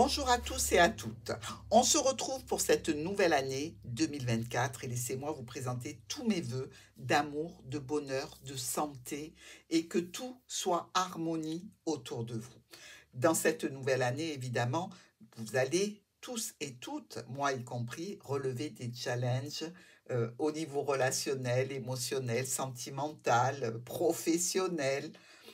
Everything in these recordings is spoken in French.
Bonjour à tous et à toutes. On se retrouve pour cette nouvelle année 2024 et laissez-moi vous présenter tous mes vœux d'amour, de bonheur, de santé et que tout soit harmonie autour de vous. Dans cette nouvelle année, évidemment, vous allez tous et toutes, moi y compris, relever des challenges au niveau relationnel, émotionnel, sentimental, professionnel,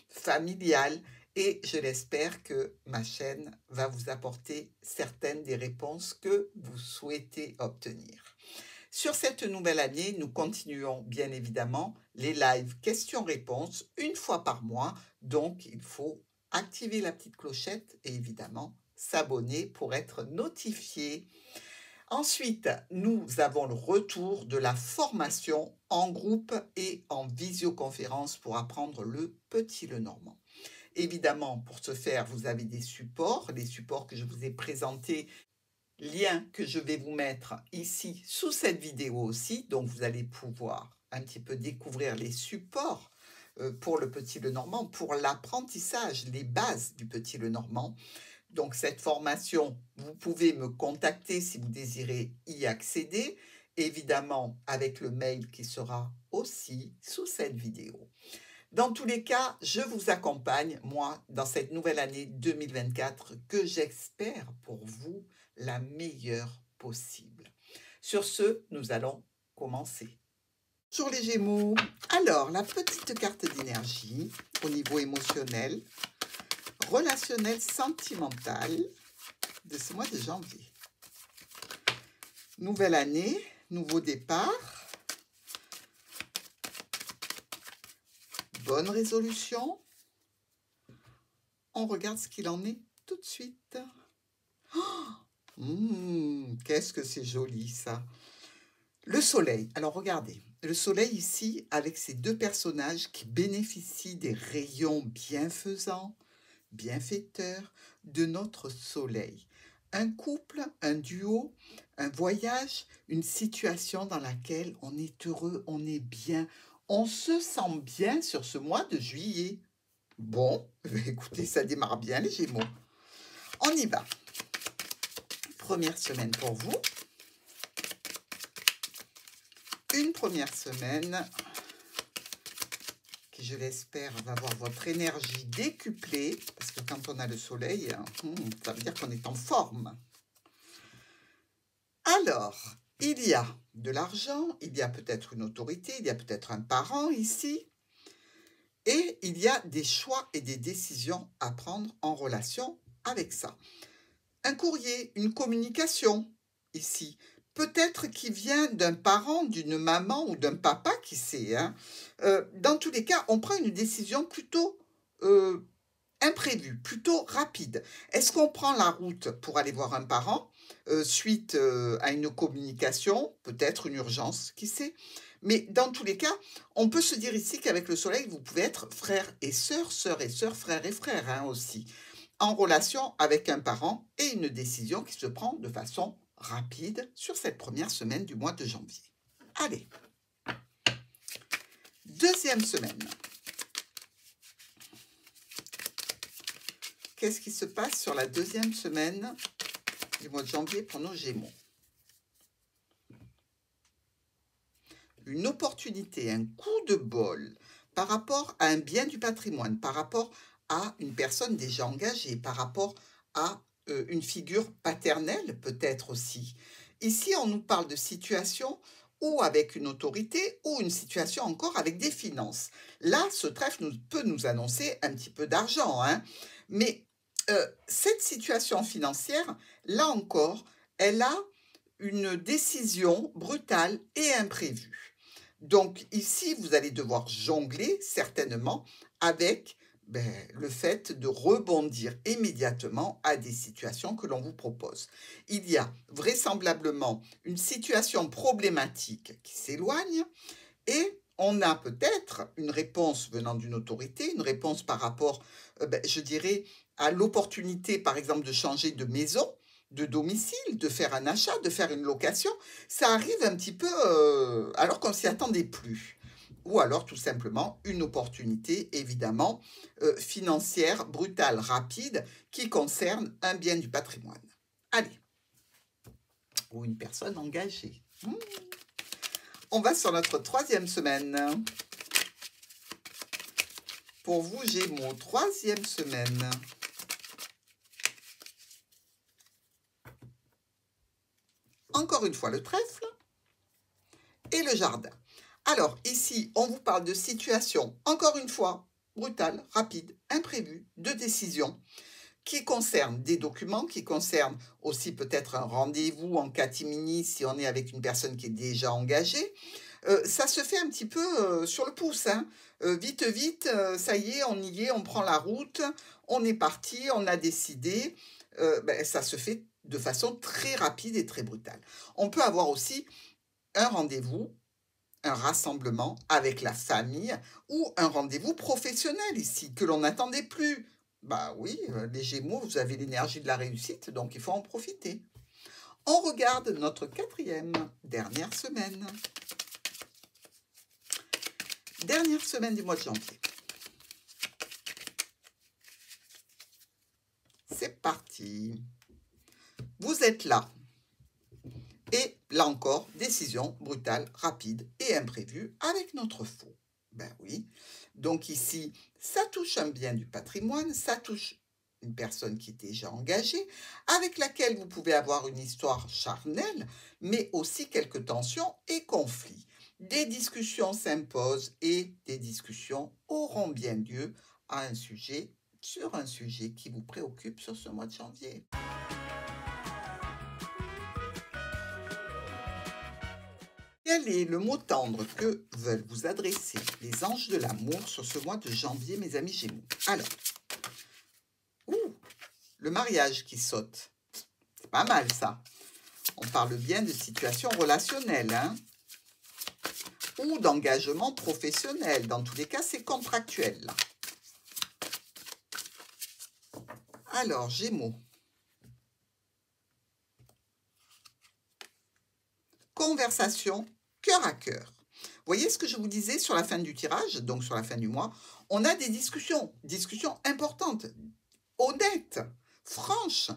familial. Et je l'espère que ma chaîne va vous apporter certaines des réponses que vous souhaitez obtenir. Sur cette nouvelle année, nous continuons bien évidemment les lives questions-réponses une fois par mois. Donc, il faut activer la petite clochette et évidemment s'abonner pour être notifié. Ensuite, nous avons le retour de la formation en groupe et en visioconférence pour apprendre le petit Lenormand. Évidemment, pour ce faire, vous avez des supports, les supports que je vous ai présentés, lien que je vais vous mettre ici sous cette vidéo aussi. Donc, vous allez pouvoir un petit peu découvrir les supports pour le petit Lenormand, pour l'apprentissage, les bases du petit Lenormand. Donc, cette formation, vous pouvez me contacter si vous désirez y accéder, évidemment avec le mail qui sera aussi sous cette vidéo. Dans tous les cas, je vous accompagne, moi, dans cette nouvelle année 2024 que j'espère pour vous la meilleure possible. Sur ce, nous allons commencer. Bonjour les Gémeaux. Alors, la petite carte d'énergie au niveau émotionnel, relationnel, sentimental de ce mois de janvier. Nouvelle année, nouveau départ. Bonne résolution. On regarde ce qu'il en est tout de suite. Qu'est-ce que c'est joli ça. Le soleil. Alors regardez, le soleil ici avec ces deux personnages qui bénéficient des rayons bienfaisants, bienfaiteurs de notre soleil. Un couple, un duo, un voyage, une situation dans laquelle on est heureux, on est bien, on se sent bien sur ce mois de juillet. Bon, écoutez, ça démarre bien les Gémeaux. On y va. Première semaine pour vous. Une première semaine qui, je l'espère, va avoir votre énergie décuplée. Parce que quand on a le soleil, ça veut dire qu'on est en forme. Alors, il y a de l'argent, il y a peut-être une autorité, il y a peut-être un parent ici. Et il y a des choix et des décisions à prendre en relation avec ça. Un courrier, une communication ici. Peut-être qui vient d'un parent, d'une maman ou d'un papa, qui sait. Dans tous les cas, on prend une décision plutôt imprévue, plutôt rapide. Est-ce qu'on prend la route pour aller voir un parent suite à une communication, peut-être une urgence, qui sait? Mais dans tous les cas, on peut se dire ici qu'avec le soleil, vous pouvez être frère et sœur, frère et frère aussi, en relation avec un parent et une décision qui se prend de façon rapide sur cette première semaine du mois de janvier. Allez, deuxième semaine. Qu'est-ce qui se passe sur la deuxième semaine du mois de janvier pour nos Gémeaux? Une opportunité, un coup de bol par rapport à un bien du patrimoine, par rapport à une personne déjà engagée, par rapport à une figure paternelle peut-être aussi. Ici, on nous parle de situation ou avec une autorité ou une situation encore avec des finances. Là, ce trèfle peut nous annoncer un petit peu d'argent, mais cette situation financière, là encore, elle a une décision brutale et imprévue. Donc ici, vous allez devoir jongler certainement avec le fait de rebondir immédiatement à des situations que l'on vous propose. Il y a vraisemblablement une situation problématique qui s'éloigne et on a peut-être une réponse venant d'une autorité, une réponse par rapport, je dirais, à l'opportunité, par exemple, de changer de maison, de domicile, de faire un achat, de faire une location. Ça arrive un petit peu alors qu'on ne s'y attendait plus. ou alors tout simplement une opportunité, évidemment, financière, brutale, rapide, qui concerne un bien du patrimoine. Allez, ou une personne engagée. On va sur notre 3e semaine. Pour vous, Gémeaux, 3e semaine. Encore une fois, le trèfle et le jardin. Alors, ici, on vous parle de situation, encore une fois, brutale, rapide, imprévue, de décision, qui concerne des documents, qui concerne aussi peut-être un rendez-vous en catimini si on est avec une personne qui est déjà engagée. Ça se fait un petit peu sur le pouce, hein. Vite, vite, ça y est, on y est, on prend la route, on est parti, on a décidé. Ça se fait de façon très rapide et très brutale. On peut avoir aussi un rendez-vous, un rassemblement avec la famille ou un rendez-vous professionnel ici, que l'on n'attendait plus. Bah oui, les Gémeaux, vous avez l'énergie de la réussite, donc il faut en profiter. On regarde notre 4e, dernière semaine. Dernière semaine du mois de janvier. C'est parti. Vous êtes là. Et là encore, décision brutale, rapide et imprévue avec notre faux. Ben oui. Donc ici, ça touche un bien du patrimoine, ça touche une personne qui est déjà engagée, avec laquelle vous pouvez avoir une histoire charnelle, mais aussi quelques tensions et conflits. Des discussions s'imposent et des discussions auront bien lieu sur un sujet qui vous préoccupe sur ce mois de janvier. Quel est le mot tendre que veulent vous adresser les anges de l'amour sur ce mois de janvier, mes amis Gémeaux? Alors, le mariage qui saute. C'est pas mal, ça. On parle bien de situation relationnelle, hein, ou d'engagement professionnel. Dans tous les cas, c'est contractuel, là. Alors, Gémeaux. Conversation cœur à cœur. Vous voyez ce que je vous disais sur la fin du tirage, donc sur la fin du mois, on a des discussions importantes, honnêtes, franches,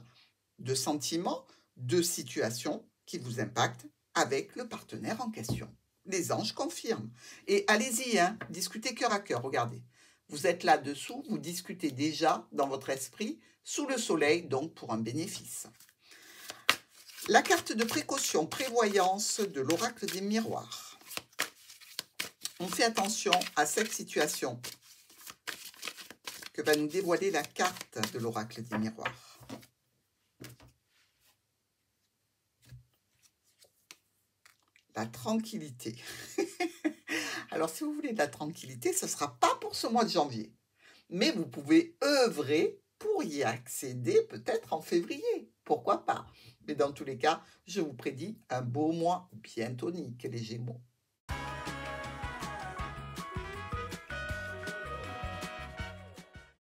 de sentiments, de situations qui vous impactent avec le partenaire en question. Les anges confirment. Et allez-y, hein, discutez cœur à cœur, regardez. Vous êtes là-dessous, vous discutez déjà dans votre esprit, sous le soleil, donc pour un bénéfice. La carte de précaution, prévoyance de l'oracle des miroirs. On fait attention à cette situation que va nous dévoiler la carte de l'oracle des miroirs. La tranquillité. Alors, si vous voulez de la tranquillité, ce ne sera pas pour ce mois de janvier. Mais vous pouvez œuvrer pour y accéder peut-être en février. Pourquoi pas? Mais dans tous les cas, je vous prédis un beau mois bien tonique, les Gémeaux.